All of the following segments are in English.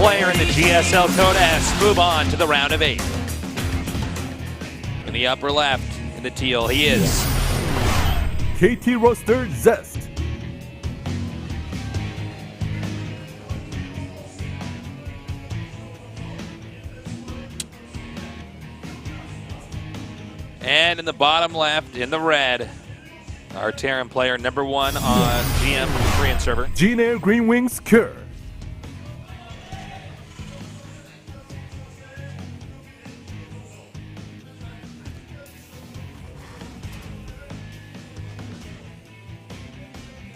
player in the GSL Code S move on to the round of 8. In the upper left, in the teal, he is KT roster Zest. And in the bottom left, in the red, our Terran player number 1 on GM Korean server. Gene Green Wings Cure.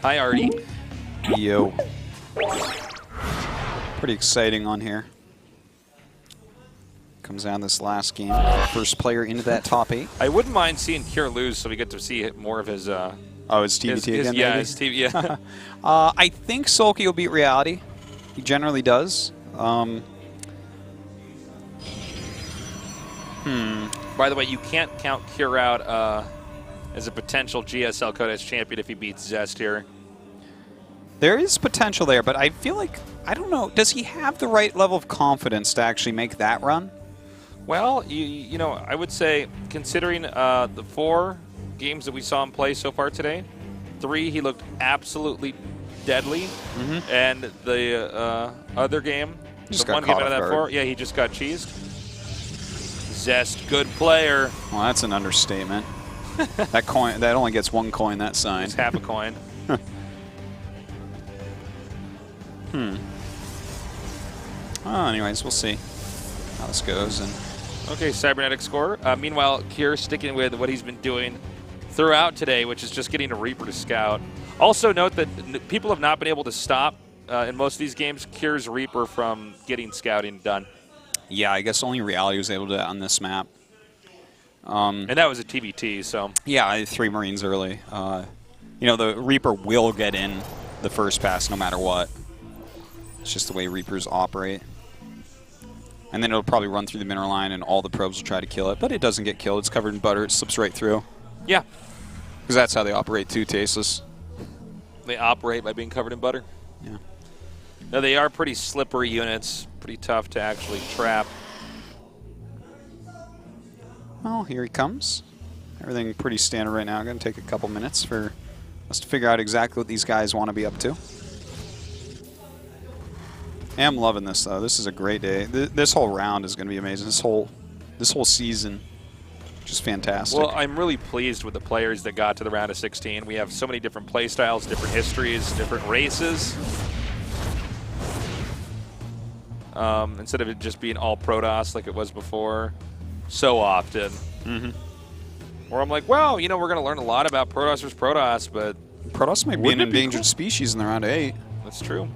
Hi, Artie. Yo. Pretty exciting on here. Comes down this last game. First player into that top 8. I wouldn't mind seeing Cure lose so we get to see more of his... oh, his TBT again, yeah, maybe? his TV, yeah. I think Sulky will beat Reality. He generally does. By the way, you can't count Cure out as a potential GSL Codex champion if he beats Zest here. There is potential there, but I feel like, I don't know, does he have the right level of confidence to actually make that run? Well, you know, I would say, considering the 4 games that we saw him play so far today, 3 he looked absolutely deadly, and the other game, Just the one game out of that 4, yeah, he just got cheesed. Zest, good player. Well, that's an understatement. That coin, that only gets 1 coin, that sign. It's half a coin. Oh, anyways, we'll see how this goes. And Okay, cybernetic score. Meanwhile, Cure sticking with what he's been doing throughout today, which is just getting a Reaper to scout. Also note that people have not been able to stop, in most of these games, Cure's Reaper from getting scouting done. yeah, I guess only Reality was able to do that on this map. And that was a TBT, so... Yeah, I had 3 Marines early. You know, the Reaper will get in the first pass no matter what. It's just the way Reapers operate. And then it'll probably run through the mineral line and all the probes will try to kill it. But it doesn't get killed. It's covered in butter. It slips right through. Yeah. Because that's how they operate too, Tasteless. They operate by being covered in butter. Yeah. No, they are pretty slippery units. Pretty tough to actually trap. Well, here he comes. Everything pretty standard right now. Going to take a couple minutes for us to figure out exactly what these guys want to be up to. I'm loving this though. This is a great day. This whole round is going to be amazing. This whole season, just fantastic. Well, I'm really pleased with the players that got to the round of 16. We have so many different play styles, different histories, different races. Instead of it just being all Protoss like it was before, so often. Where I'm like, well, you know, we're going to learn a lot about Protoss versus Protoss, but Protoss might be an endangered species in the round of 8. That's true.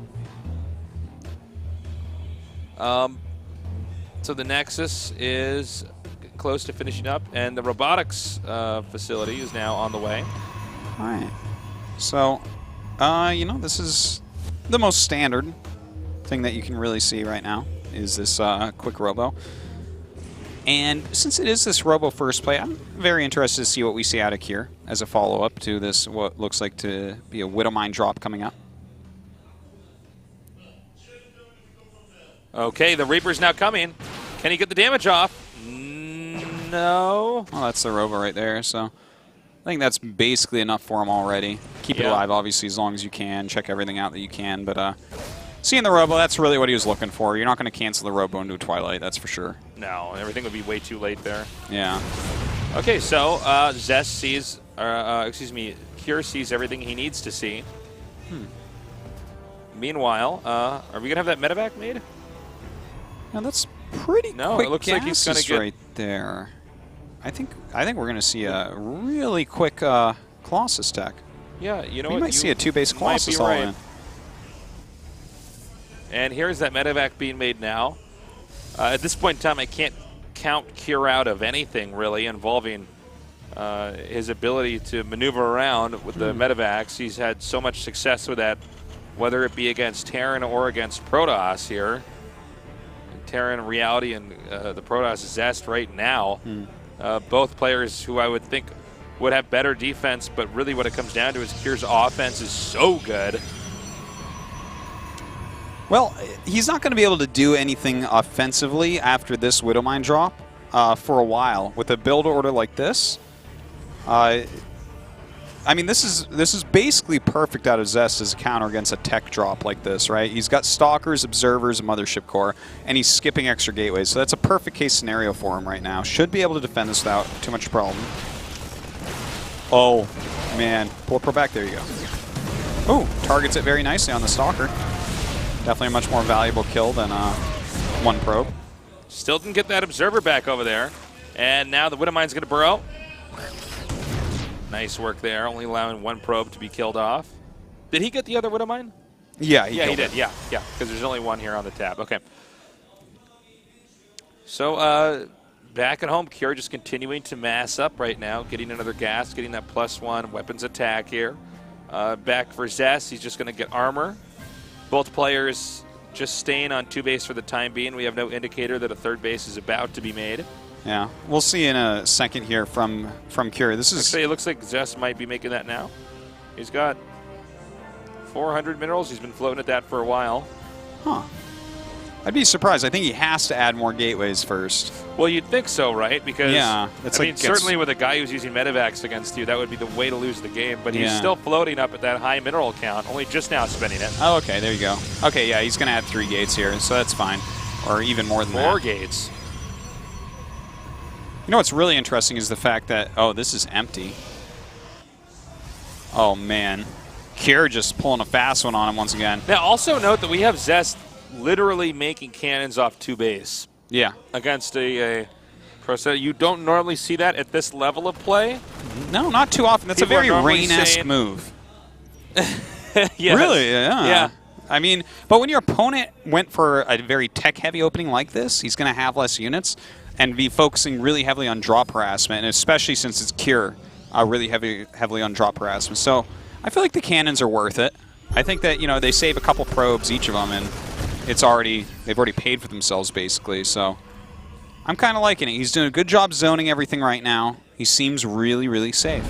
So the Nexus is close to finishing up, and the robotics facility is now on the way. All right. So, you know, this is the most standard thing that you can really see right now is this quick robo. And since it is this robo first play, I'm very interested to see what we see out of here as a follow-up to this, what looks like to be a Widowmine drop coming up. Okay, the Reaper's now coming. Can he get the damage off? No. Well, that's the robo right there, so I think that's basically enough for him already. Keep it alive, obviously, as long as you can. Check everything out that you can, but seeing the robo, that's really what he was looking for. You're not going to cancel the robo into a Twilight, that's for sure. No, everything would be way too late there. Yeah. Okay, so Zest sees, excuse me, Cure sees everything he needs to see. Meanwhile, are we going to have that medevac made? Now that's pretty quick. It looks like he's going to get right there. I think we're going to see a really quick Colossus tech. Yeah, you know we what? might see a 2-base Colossus all in. And here's that medevac being made now. At this point in time, I can't count Cure out of anything really involving his ability to maneuver around with the medevacs. He's had so much success with that, whether it be against Terran or against Protoss here. Terran Reality and the Protoss Zest right now. Both players who I would think would have better defense, but really what it comes down to is Cure's offense is so good. Well, he's not going to be able to do anything offensively after this Widow Mine drop for a while. With a build order like this, I mean, this is basically perfect out of Zest as a counter against a tech drop like this, right? He's got Stalkers, Observers, a Mothership Core, and he's skipping extra gateways. So that's a perfect case scenario for him right now. Should be able to defend this without too much problem. Oh, man. Pull a pro back. There you go. Oh, targets it very nicely on the Stalker. Definitely a much more valuable kill than one probe. Still didn't get that Observer back over there. And now the Widow Mine's going to burrow. Nice work there, only allowing one probe to be killed off. Did he get the other Widow Mine? Yeah, he did. Yeah, because there's only one here on the tab. Okay. So back at home, Cure just continuing to mass up right now, getting another gas, getting that +1 weapons attack here. Back for Zest, he's just going to get armor. Both players just staying on 2 base for the time being. We have no indicator that a 3rd base is about to be made. Yeah, we'll see in a second here from Cure. This is actually, it looks like Zest might be making that now. He's got 400 minerals. He's been floating at that for a while. Huh. I'd be surprised. I think he has to add more gateways first. Well, you'd think so, right? Because yeah, I mean, certainly with a guy who's using medevacs against you, that would be the way to lose the game. But he's Yeah. still floating up at that high mineral count, only just now spending it. Oh, okay, there you go. Okay, yeah, he's going to add 3 gates here, so that's fine. Or even more than 4 that. gates. You know what's really interesting is the fact that, oh, this is empty. Oh, man. Cure just pulling a fast one on him once again. Now, also note that we have Zest literally making cannons off 2 base. Yeah. Against a pro set. You don't normally see that at this level of play. No, not too often. That's People a very are normally Rain-esque saying- move. Yes. Really? Yeah. Yeah. I mean, but when your opponent went for a very tech-heavy opening like this, he's going to have less units and be focusing really heavily on drop harassment, and especially since it's Cure, really heavily on drop harassment. So I feel like the cannons are worth it. I think that, you know, they save a couple probes, each of them, and they've already paid for themselves, basically. So I'm kind of liking it. He's doing a good job zoning everything right now. He seems really, really safe.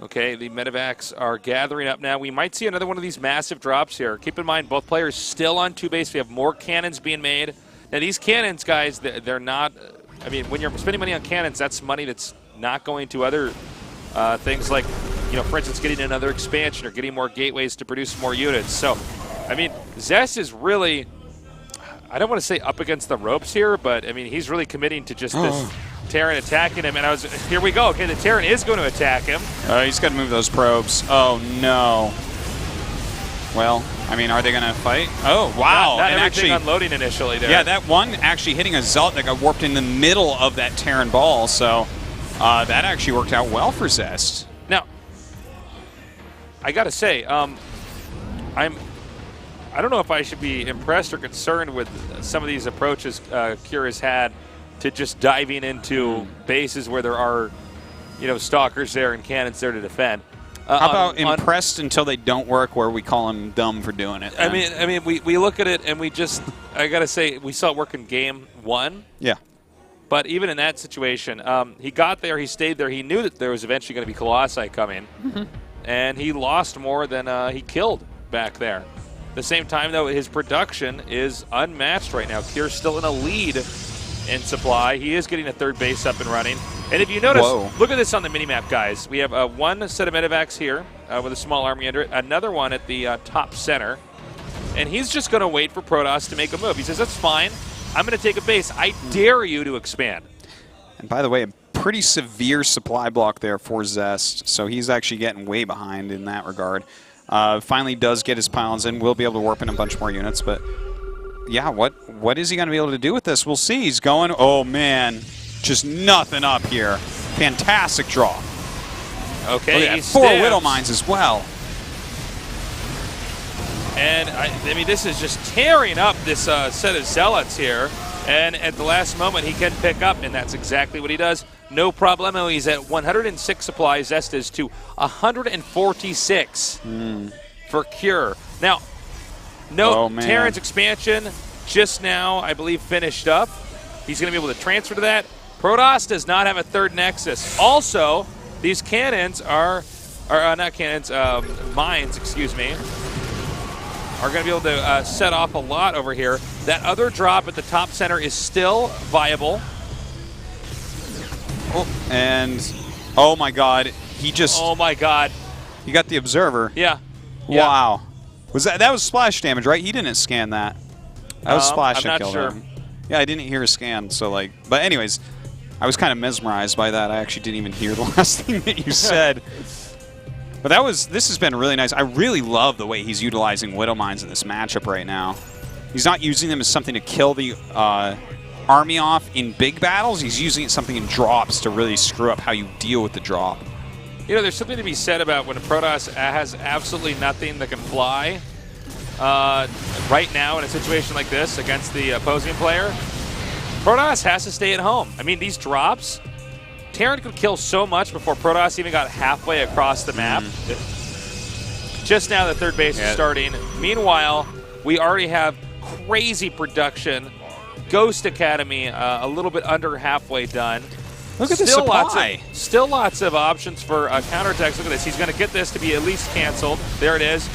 Okay, the medevacs are gathering up now. We might see another one of these massive drops here. Keep in mind, both players still on 2 base. We have more cannons being made. Now, these cannons, guys, they're not... I mean, when you're spending money on cannons, that's money that's not going to other things like, you know, for instance, getting another expansion or getting more gateways to produce more units. So, I mean, Zest is really... I don't want to say up against the ropes here, but, I mean, he's really committing to just this Terran attacking him. And here we go. Okay, the Terran is going to attack him. He's got to move those probes. Oh, no. Well, I mean, are they going to fight? Oh, wow. Not and everything actually, unloading initially there. yeah, that one actually hitting a Zealot that got warped in the middle of that Terran ball. So that actually worked out well for Zest. Now, I got to say, I don't know if I should be impressed or concerned with some of these approaches Cure has had to just diving into bases where there are, you know, stalkers there and cannons there to defend. How about impressed until they don't work, where we call him dumb for doing it? I mean, we look at it and we just, I got to say, we saw it work in game 1. Yeah. But even in that situation, he got there, he stayed there, he knew that there was eventually going to be Colossi coming, and he lost more than he killed back there. At the same time, though, his production is unmatched right now. Cure's still in a lead in supply. He is getting a 3rd base up and running. And if you notice, look at this on the minimap, guys. We have one set of medevacs here with a small army under it, another one at the top center, and he's just going to wait for Protoss to make a move. He says, that's fine. I'm going to take a base. I dare you to expand. And by the way, a pretty severe supply block there for Zest, so he's actually getting way behind in that regard. Finally does get his pylons in. We'll be able to warp in a bunch more units, but yeah, what is he going to be able to do with this? We'll see. He's going, oh man, just nothing up here. Fantastic draw. Okay, he 4 Widow Mines as well. And I mean, this is just tearing up this set of Zealots here. And at the last moment, he can pick up, and that's exactly what he does. No problemo. He's at 106 supplies. Zest is to 146 for Cure. Now, note, Terran's expansion just now, I believe, finished up. He's going to be able to transfer to that. Protoss does not have a 3rd Nexus. Also, these cannons are not cannons, mines, excuse me. are going to be able to set off a lot over here. That other drop at the top center is still viable. Oh, and oh my God, he just. Oh my God. He got the observer. Yeah. Wow. Was that was splash damage, right? He didn't scan that. That was splash I'm that not killed sure. him. Yeah, I didn't hear a scan, so like. But anyways, I was kind of mesmerized by that. I actually didn't even hear the last thing that you said. But this has been really nice. I really love the way he's utilizing Widow Mines in this matchup right now. He's not using them as something to kill the army off in big battles. He's using it as something in drops to really screw up how you deal with the drop. You know, there's something to be said about when a Protoss has absolutely nothing that can fly. Right now, in a situation like this against the opposing player, Protoss has to stay at home. I mean, these drops, Terran could kill so much before Protoss even got halfway across the map. Just now the third base is starting. Meanwhile, we already have crazy production. Ghost Academy a little bit under halfway done. Look at the supply. Still lots of options for counterattacks. Look at this. He's going to get this to be at least canceled. There it is.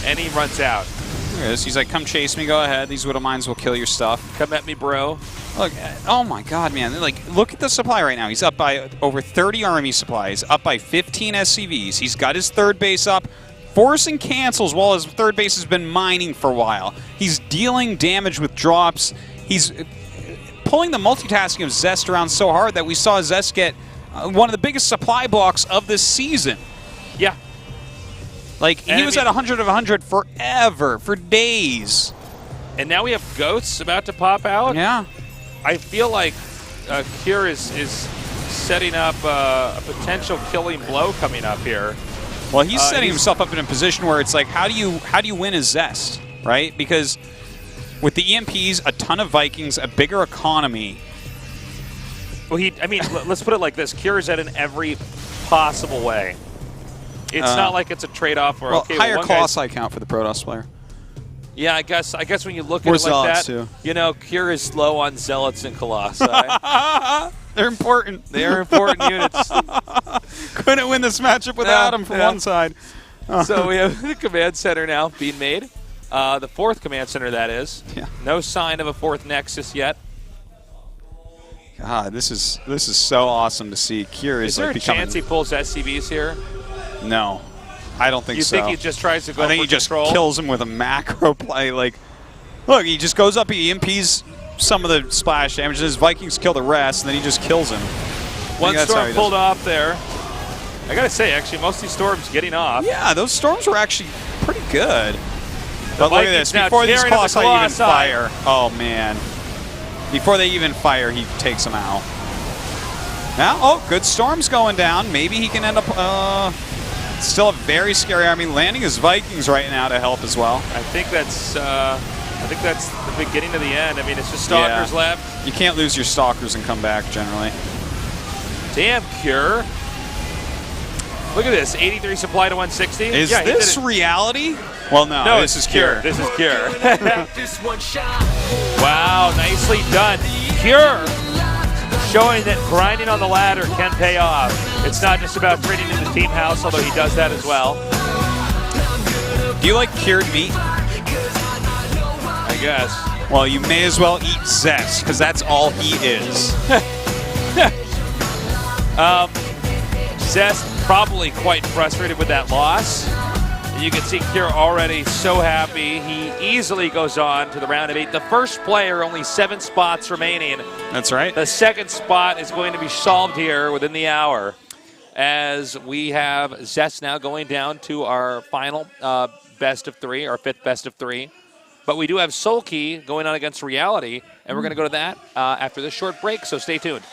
And he runs out. Look at this. He's like, come chase me. Go ahead. These Widow Mines will kill your stuff. Come at me, bro. Look, oh my God, man. Like, look at the supply right now. He's up by over 30 army supplies, up by 15 SCVs. He's got his third base up, forcing cancels while his third base has been mining for a while. He's dealing damage with drops. He's pulling the multitasking of Zest around so hard that we saw Zest get one of the biggest supply blocks of this season. Yeah. Like, he was at 100 of 100 forever, for days. And now we have ghosts about to pop out. Yeah. I feel like Cure is setting up a potential killing blow coming up here. Well, he's setting himself up in a position where it's like, how do you win a Zest, right? Because with the EMPs, a ton of Vikings, a bigger economy. Well, let's put it like this: Cure is at in every possible way. It's not like it's a trade-off or higher colossi count for the Protoss player. Yeah, I guess when you look at it like that, too. You know, Cure is low on Zealots and Colossi. They're important. They're important units. Couldn't win this matchup without them from one side. So we have the command center now being made. The fourth command center, that is. Yeah. No sign of a fourth Nexus yet. God, this is so awesome to see. Cure is there like a chance he pulls SCVs here? No, I don't think so. You think he just tries to go for I think he control? just kills him with a macro play. Like, look, he just goes up, he EMPs some of the splash damage, and his Vikings kill the rest, and then he just kills him. One storm pulled off there. I gotta say, actually, most of these storms getting off. Yeah, those storms were actually pretty good. But look at this, before these Colossi even fire. Oh, man. Before they even fire, he takes them out. Now, oh, good storms going down. Maybe he can end up, still a very scary army. Landing his Vikings right now to help as well. I think that's the beginning of the end. I mean, it's just Stalkers left. You can't lose your Stalkers and come back, generally. Damn, Cure. Look at this, 83 supply to 160. Is this reality? Well, no, this is Cure. This is Cure. Wow, nicely done. Cure showing that grinding on the ladder can pay off. It's not just about trading in the team house, although he does that as well. Do you like cured meat? I guess. Well, you may as well eat Zest, because that's all he is. Zest probably quite frustrated with that loss. You can see Cure already so happy. He easily goes on to the round of 8. The first player, only 7 spots remaining. That's right. The second spot is going to be solved here within the hour, as we have Zest now going down to our final best of 3, our 5th best of 3. But we do have Sulky going on against Reality, and we're going to go to that after this short break, so stay tuned.